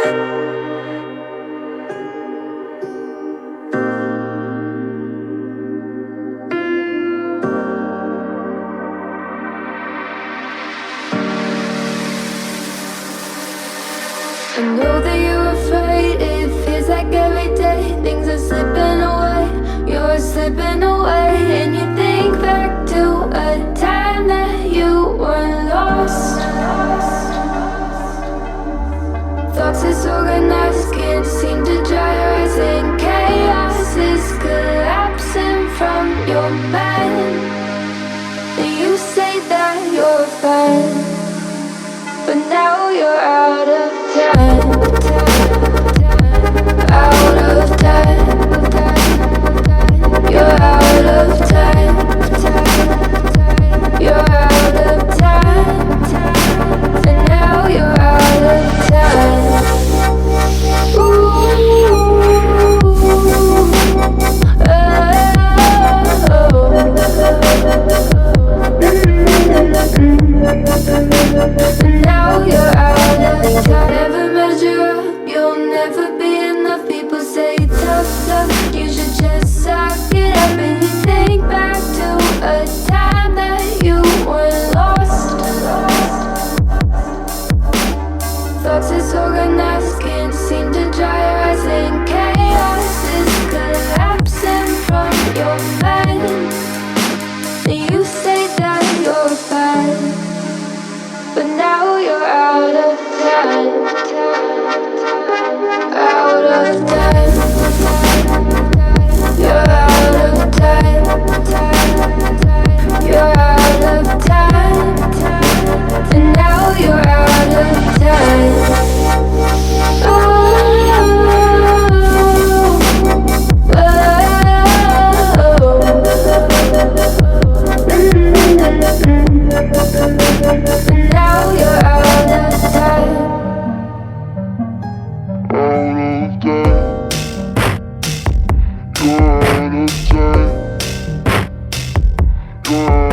I know that you're afraid, it feels like every day things are slipping away, you're slipping away. And you think back to a time that you were lost. Thoughts disorganized, can't seem to dry your eyes, and chaos is collapsing from your mind. And you say that you're fine, but now you're out of time, out of time. You're out of time, you're out of time, and now you're out of time. Now you're out of time. Never measure up, you'll never be enough. People say tough love, you should just suck it up. And you think back to a time that you were lost. Thoughts disorganized, can't seem to dry your eyes, and chaos is collapsing from your mind. And you say that you're fine, but now you're out of time, out of time. You're out of time, you're out of time, and now you're out of time. Now you're out of time. You're out of time. You're